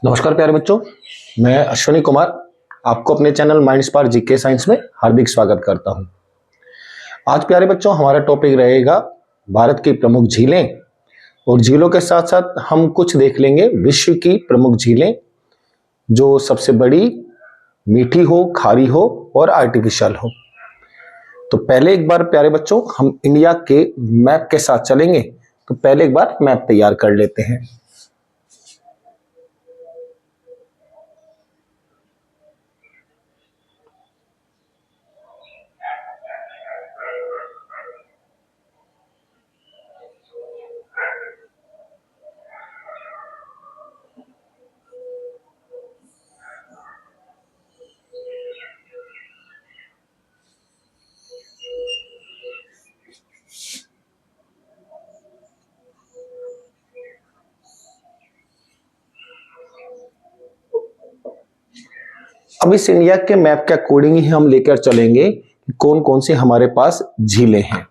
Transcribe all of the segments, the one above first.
नमस्कार प्यारे बच्चों, मैं अश्विनी कुमार आपको अपने channel mind spark GK science में हार्दिक स्वागत करता हूं। आज प्यारे बच्चों हमारा टॉपिक रहेगा भारत की प्रमुख झीलें, और झीलों के साथ साथ हम कुछ देख लेंगे विश्व की प्रमुख झीलें जो सबसे बड़ी, मीठी हो, खारी हो और आर्टिफिशियल हो। तो पहले एक बार प्यारे बच्चों हम इंडिया के मैप के साथ चलेंगे। तो पहले एक बार मैप तैयार कर लेते हैं। अब इस इंडिया के मैप के अकॉर्डिंग ही हम लेकर चलेंगे कि कौन कौन सी हमारे पास झीलें हैं।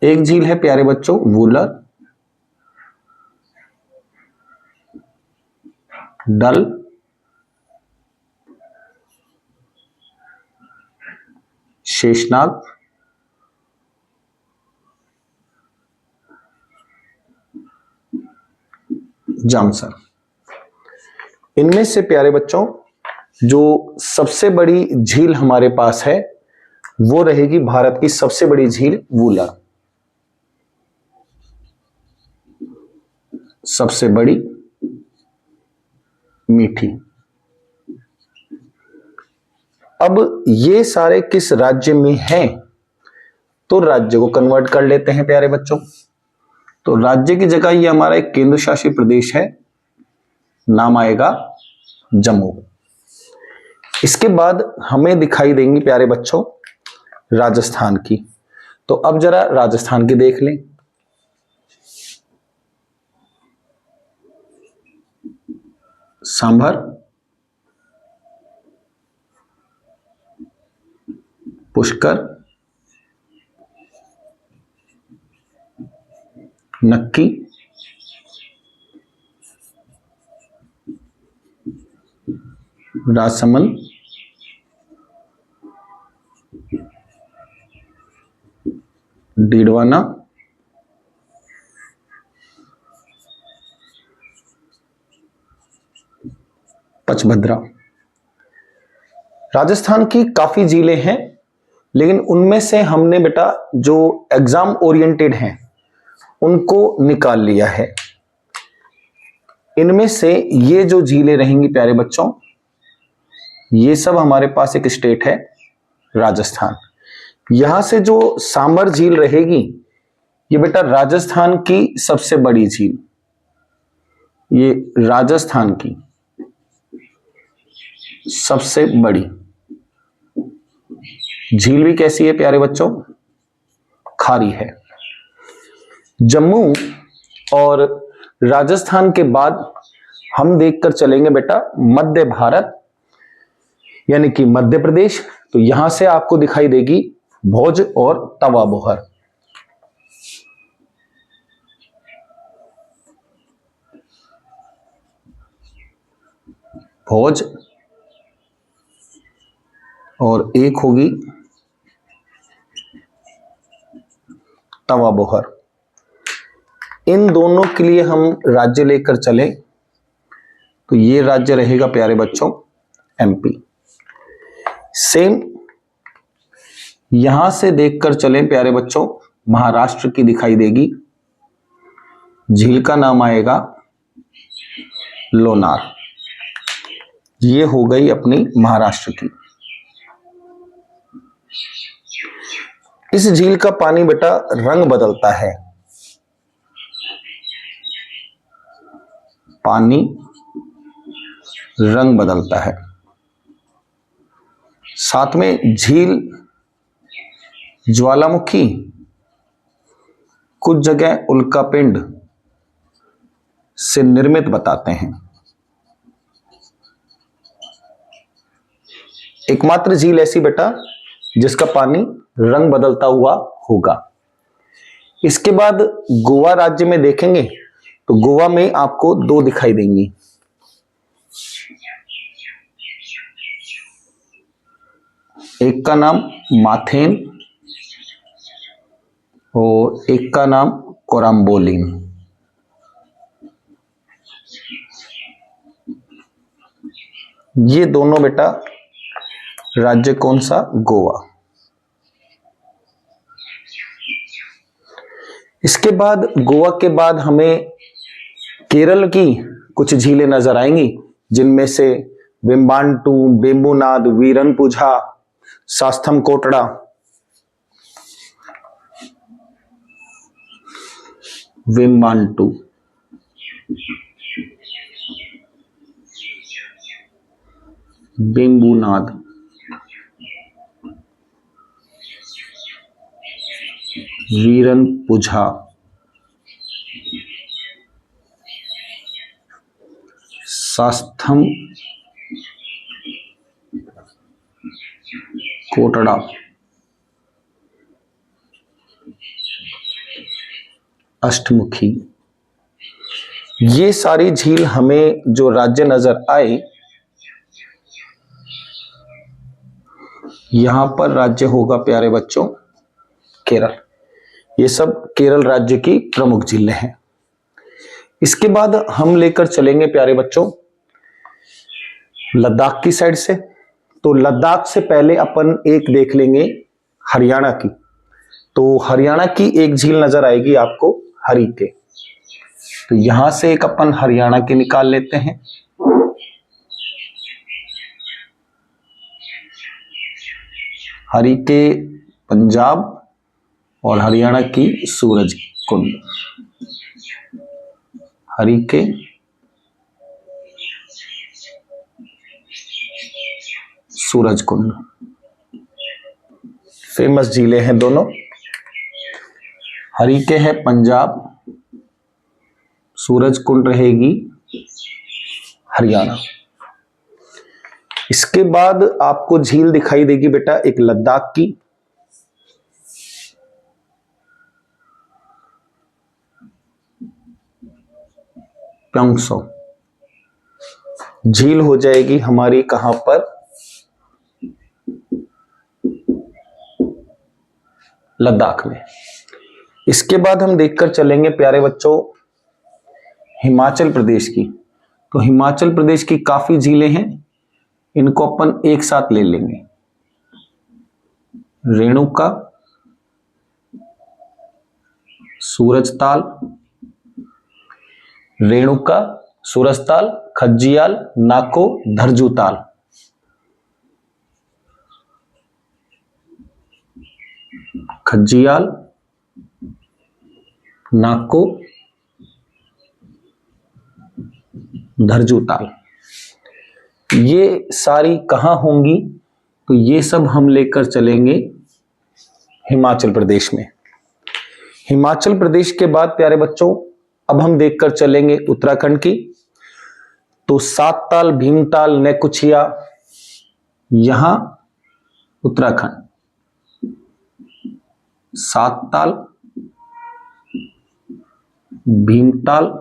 एक झील है प्यारे बच्चों वुलर, डल, शेषनाग, जामसर। इनमें से प्यारे बच्चों जो सबसे बड़ी झील हमारे पास है वो रहेगी भारत की सबसे बड़ी झील वुलर। सबसे बड़ी, मीठी। अब ये सारे किस राज्य में हैं, तो राज्य को कन्वर्ट कर लेते हैं प्यारे बच्चों। तो राज्य की जगह ये हमारा एक केंद्र शासित प्रदेश है, नाम आएगा जम्मू। इसके बाद हमें दिखाई देंगी प्यारे बच्चों राजस्थान की। तो अब जरा राजस्थान की देख लें। सांभर, पुष्कर, नक्की, राजसमंद, डीडवाना, पचभद्रा। राजस्थान की काफी झीलें हैं, लेकिन उनमें से हमने बेटा जो एग्जाम ओरिएंटेड हैं उनको निकाल लिया है। इनमें से ये जो झीलें रहेंगी प्यारे बच्चों, ये सब हमारे पास एक स्टेट है राजस्थान। यहां से जो सांबर झील रहेगी ये बेटा राजस्थान की सबसे बड़ी झील, ये राजस्थान की सबसे बड़ी झील भी कैसी है प्यारे बच्चों, खारी है। जम्मू और राजस्थान के बाद हम देखकर चलेंगे बेटा मध्य भारत, यानी कि मध्य प्रदेश। तो यहां से आपको दिखाई देगी भोज और तवा बोहर। भोज और एक होगी तवा बोहर। इन दोनों के लिए हम राज्य लेकर चले तो ये राज्य रहेगा प्यारे बच्चों एमपी। सेम यहां से देखकर चलें प्यारे बच्चों, महाराष्ट्र की दिखाई देगी, झील का नाम आएगा लोनार। ये हो गई अपनी महाराष्ट्र की। इस झील का पानी बेटा रंग बदलता है, पानी रंग बदलता है। साथ में झील ज्वालामुखी, कुछ जगह उल्कापिंड से निर्मित बताते हैं। एकमात्र झील ऐसी बेटा जिसका पानी रंग बदलता हुआ होगा। इसके बाद गोवा राज्य में देखेंगे तो गोवा में आपको दो दिखाई देंगी। एक का नाम माथेन और एक का नाम कोरम्बोलिन। ये दोनों बेटा राज्य कौन सा? गोवा। इसके बाद गोवा के बाद हमें केरल की कुछ झीलें नजर आएंगी, जिनमें से वेम्बांटू, वेम्बुनाद, वीरनपुझा, शास्थम कोटड़ा। वेम्बांटू, वेम्बुनाद, वीरनपुझा, शास्थम कोटड़ा, अष्टमुखी। ये सारी झील हमें जो राज्य नजर आए, यहां पर राज्य होगा प्यारे बच्चों केरल। ये सब केरल राज्य की प्रमुख झीलें हैं। इसके बाद हम लेकर चलेंगे प्यारे बच्चों लद्दाख की साइड से। तो लद्दाख से पहले अपन एक देख लेंगे हरियाणा की। तो हरियाणा की एक झील नजर आएगी आपको, हरिके। तो यहां से एक अपन हरियाणा की निकाल लेते हैं। हरिके पंजाब और हरियाणा की सूरज कुंड। हरिके, सूरज कुंड, फेमस झीलें हैं दोनों। हरिके है पंजाब, सूरज कुंड रहेगी हरियाणा। इसके बाद आपको झील दिखाई देगी बेटा एक लद्दाख की। प्योंगसो झील हो जाएगी हमारी कहां पर? लद्दाख में। इसके बाद हम देखकर चलेंगे प्यारे बच्चों हिमाचल प्रदेश की। तो हिमाचल प्रदेश की काफी झीलें हैं, इनको अपन एक साथ ले लेंगे। रेणुका, सूरजताल, रेणुका, सूरजताल, खज्जियाल, नाको, धरजूताल। खज्जियाल, नाको, धरजूताल। ये सारी कहां होंगी? तो ये सब हम लेकर चलेंगे हिमाचल प्रदेश में। हिमाचल प्रदेश के बाद प्यारे बच्चों अब हम देखकर चलेंगे उत्तराखंड की। तो सातताल, भीमताल, नेकुचिया, यहां उत्तराखंड। सातताल, भीमताल,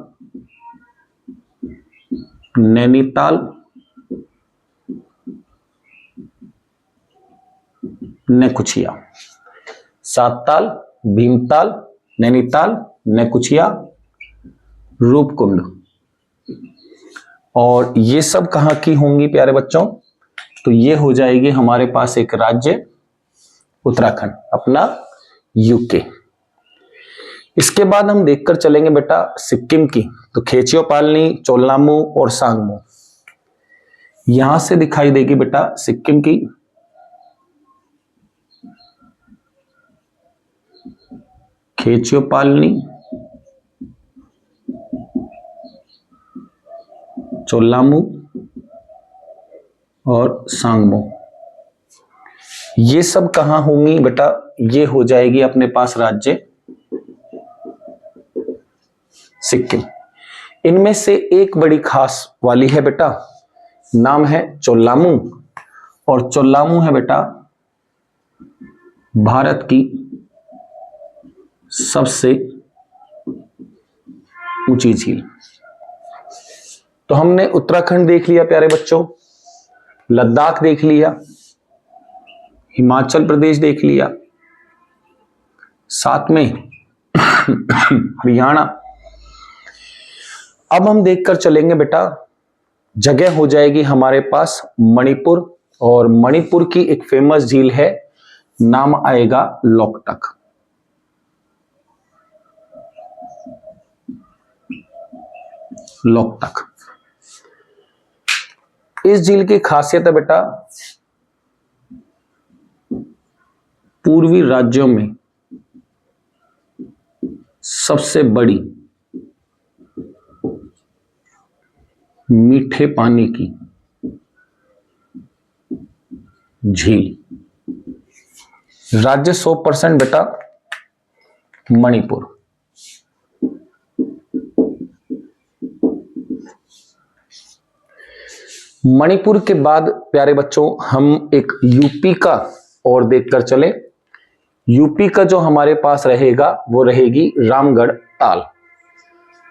नैनीताल, नेकुचिया। सातताल, भीमताल, नैनीताल, नेकुचिया, रूपकुंड। और ये सब कहां की होंगी प्यारे बच्चों? तो ये हो जाएगी हमारे पास एक राज्य उत्तराखंड, अपना यूके। इसके बाद हम देखकर चलेंगे बेटा सिक्किम की। तो खेचियोपालनी, चोलनामू और सांगमू, यहां से दिखाई देगी बेटा सिक्किम की। खेचियोपालनी, चोलामू और सांगमू। ये सब कहां होंगी बेटा? ये हो जाएगी अपने पास राज्य सिक्किम। इनमें से एक बड़ी खास वाली है बेटा, नाम है चोलामू। और चोलामू है बेटा भारत की सबसे ऊंची झील। तो हमने उत्तराखंड देख लिया प्यारे बच्चों, लद्दाख देख लिया, हिमाचल प्रदेश देख लिया, साथ में हरियाणा। अब हम देखकर चलेंगे बेटा, जगह हो जाएगी हमारे पास मणिपुर, और मणिपुर की एक फेमस झील है, नाम आएगा लोकटक। लोकटक। इस झील की खासियत है बेटा, पूर्वी राज्यों में सबसे बड़ी मीठे पानी की झील। राज्य 100% बेटा मणिपुर। मणिपुर के बाद प्यारे बच्चों हम एक यूपी का और देखकर चले। यूपी का जो हमारे पास रहेगा वो रहेगी रामगढ़ ताल।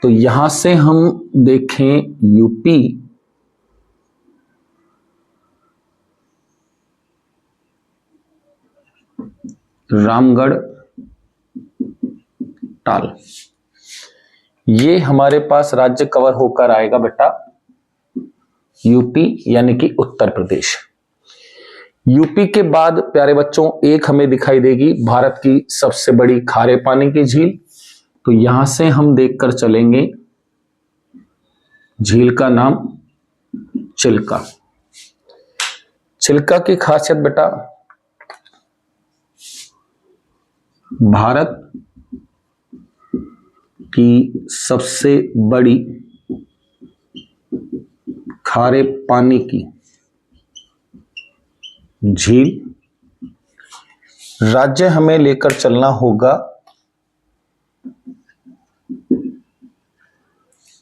तो यहां से हम देखें यूपी, रामगढ़ ताल, ये हमारे पास राज्य कवर होकर आएगा बेटा यूपी यानी कि उत्तर प्रदेश। यूपी के बाद प्यारे बच्चों एक हमें दिखाई देगी भारत की सबसे बड़ी खारे पानी की झील। तो यहां से हम देखकर चलेंगे, झील का नाम चिल्का। चिल्का की खासियत बेटा, भारत की सबसे बड़ी खारे पानी की झील। राज्य हमें लेकर चलना होगा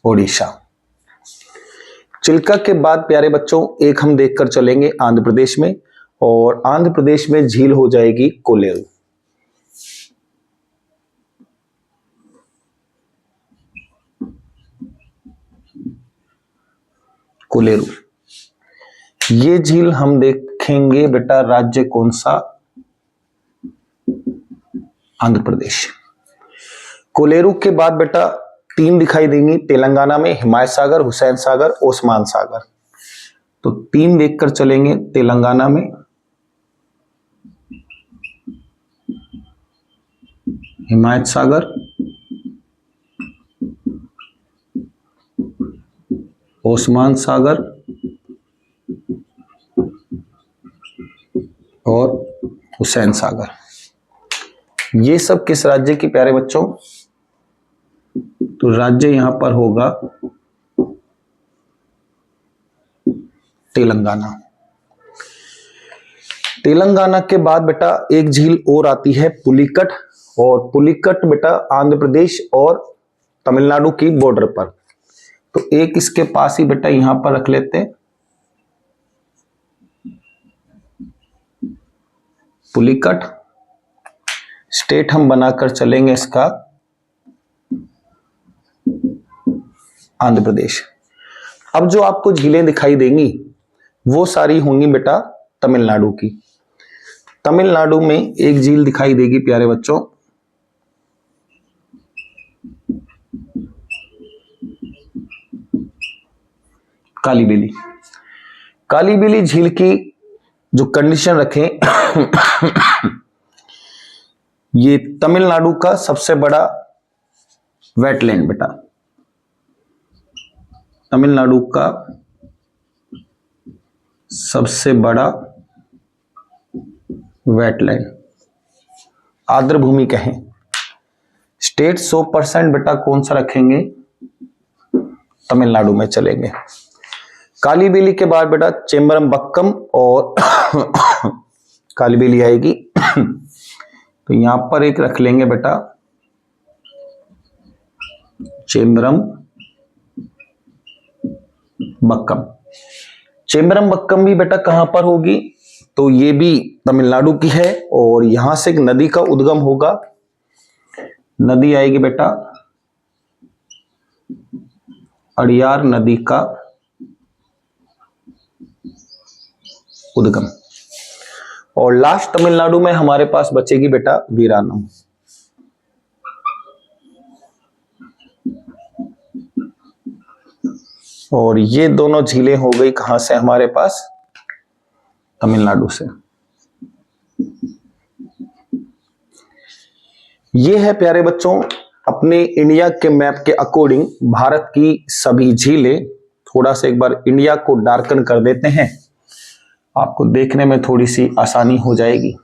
ओडिशा। चिल्का के बाद प्यारे बच्चों एक हम देखकर चलेंगे आंध्र प्रदेश में, और आंध्र प्रदेश में झील हो जाएगी कोलेरू। कोलेरू, ये झील हम देखेंगे बेटा राज्य कौन सा, आंध्र प्रदेश। कोलेरू के बाद बेटा 3 दिखाई देंगी तेलंगाना में, हिमायत सागर, हुसैन सागर, ओस्मान सागर। तो 3 देखकर चलेंगे तेलंगाना में, हिमायत सागर, ओस्मान सागर और हुसैन सागर। ये सब किस राज्य की प्यारे बच्चों, तो राज्य यहां पर होगा तेलंगाना। तेलंगाना के बाद बेटा एक झील और आती है पुलिकट, और पुलिकट बेटा आंध्र प्रदेश और तमिलनाडु की बॉर्डर पर। तो एक इसके पास ही बेटा यहां पर रख लेते हैं, पुलिकट। स्टेट हम बनाकर चलेंगे इसका आंध्र प्रदेश। अब जो आपको झीलें दिखाई देंगी वो सारी होंगी बेटा तमिलनाडु की। तमिलनाडु में एक झील दिखाई देगी प्यारे बच्चों, कालीबेली। कालीबेली झील की जो कंडीशन रखें ये तमिलनाडु का सबसे बड़ा वेटलैंड बेटा, तमिलनाडु का सबसे बड़ा वेटलैंड, आर्द्र भूमि कहें। स्टेट 100% बेटा कौन सा रखेंगे, तमिलनाडु में चलेंगे। कालीबेली के बाद बेटा चेम्बरमबक्कम और कालीबेली आएगी। तो यहां पर एक रख लेंगे बेटा चेम्बरमबक्कम। चेम्बरमबक्कम भी बेटा कहां पर होगी, तो ये भी तमिलनाडु की है, और यहां से एक नदी का उद्गम होगा, नदी आएगी बेटा अड़ियार नदी का उद्गम। और लास्ट तमिलनाडु में हमारे पास बचेगी बेटा वीरानम। और ये दोनों झीलें हो गई कहां से हमारे पास? तमिलनाडु से। ये है प्यारे बच्चों अपने इंडिया के मैप के अकॉर्डिंग भारत की सभी झीलें। थोड़ा सा एक बार इंडिया को डार्कन कर देते हैं, आपको देखने में थोड़ी सी आसानी हो जाएगी।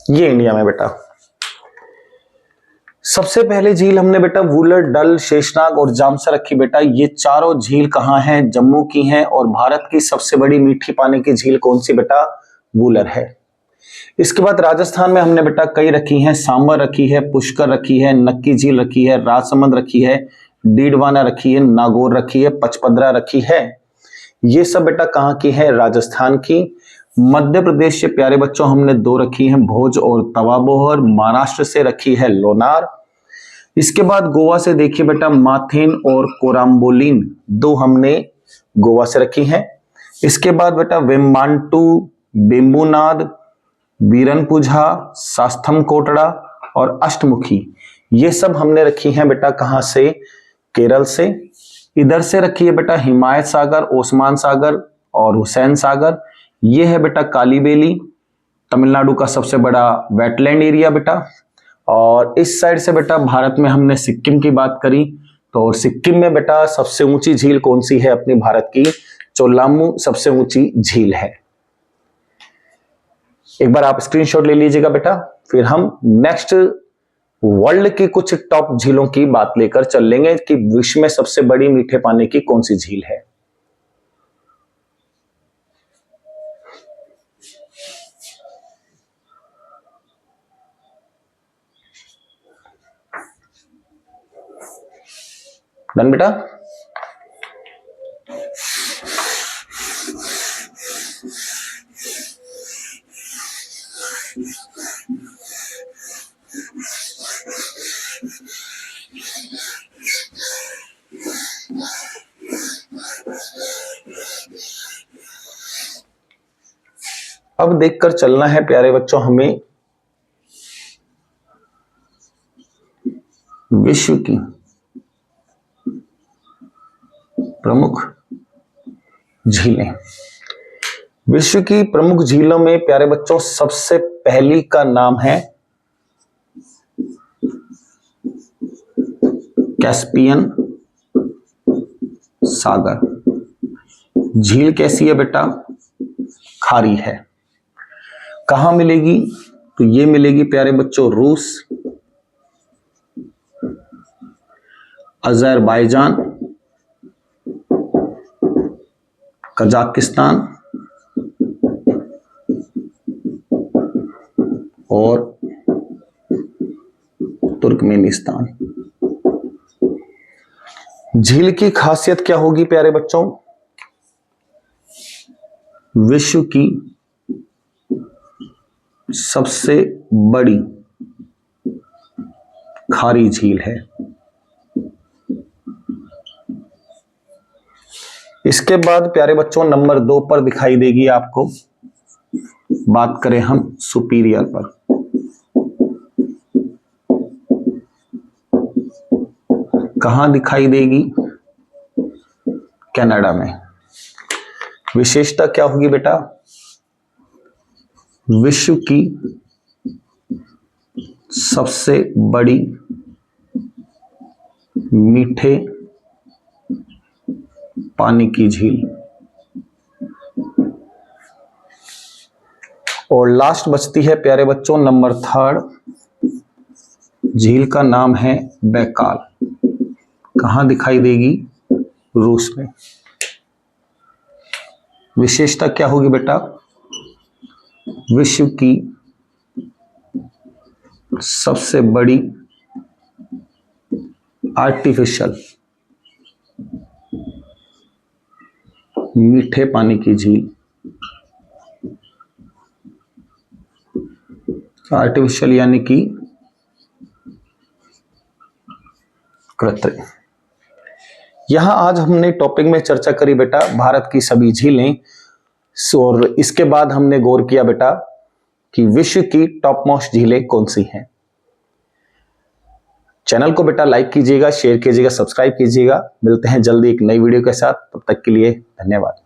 ये इंडिया में बेटा सबसे पहले झील हमने बेटा वूलर, डल, शेषनाग और जामसा रखी बेटा। ये चारों झील कहां हैं? जम्मू की हैं। और भारत की सबसे बड़ी मीठी पानी की झील कौन सी बेटा? वूलर है। इसके बाद राजस्थान में हमने बेटा कई रखी हैं, सांबर रखी है, पुष्कर रखी है, नक्की झील रखी है, राजसमंद रखी है, डीडवाना रखी है, नागौर रखी है, पचपदरा रखी है। ये सब बेटा कहां की है? राजस्थान की। मध्य प्रदेश से प्यारे बच्चों हमने दो रखी हैं, भोज और तवाबोहर। महाराष्ट्र से रखी है लोनार। इसके बाद गोवा से देखिए बेटा माथेन और कोराम्बोलिन, दो हमने गोवा से रखी हैं। इसके बाद बेटा वेम्बांटू, बेम्बुनाद, वीरनपुझा, सास्थम कोटड़ा और अष्टमुखी, ये सब हमने रखी हैं बेटा कहां से? केरल से। इधर से रखी है बेटा हिमायत सागर, ओस्मान सागर और हुसैन सागर। ये है बेटा कालीबेली, तमिलनाडु का सबसे बड़ा वेटलैंड एरिया बेटा। और इस साइड से बेटा भारत में हमने सिक्किम की बात करी, तो सिक्किम में बेटा सबसे ऊंची झील कौन सी है अपनी भारत की? चोलामू सबसे ऊंची झील है। एक बार आप स्क्रीनशॉट ले लीजिएगा बेटा। फिर हम नेक्स्ट वर्ल्ड की कुछ टॉप झीलों की बात लेकर चल लेंगे कि विश्व में सबसे बड़ी मीठे पानी की कौन सी झील है। डन बेटा। अब देखकर चलना है प्यारे बच्चों हमें विश्व की प्रमुख झीलें। विश्व की प्रमुख झीलों में प्यारे बच्चों सबसे पहली का नाम है कैस्पियन सागर। झील कैसी है बेटा? खारी है। कहां मिलेगी? तो ये मिलेगी प्यारे बच्चों रूस, अजरबैजान, कजाकिस्तान और तुर्कमेनिस्तान। झील की खासियत क्या होगी प्यारे बच्चों? विश्व की सबसे बड़ी खारी झील है। इसके बाद प्यारे बच्चों नंबर 2 पर दिखाई देगी आपको, बात करें हम सुपीरियर पर। कहाँ दिखाई देगी? कनाडा में। विशेषता क्या होगी बेटा? विश्व की सबसे बड़ी मीठे पानी की झील। और लास्ट बचती है प्यारे बच्चों नंबर 3, झील का नाम है बैकाल। कहां दिखाई देगी? रूस में। विशेषता क्या होगी बेटा? विश्व की सबसे बड़ी आर्टिफिशियल मीठे पानी की झील। आर्टिफिशियल यानी कि कृत्रिम। यहां आज हमने टॉपिक में चर्चा करी बेटा भारत की सभी झीलें, और इसके बाद हमने गौर किया बेटा कि विश्व की टॉप मोस्ट झीलें कौन सी हैं। चैनल को बेटा लाइक कीजिएगा, शेयर कीजिएगा, सब्सक्राइब कीजिएगा। मिलते हैं जल्दी एक नई वीडियो के साथ, तब तक के लिए धन्यवाद।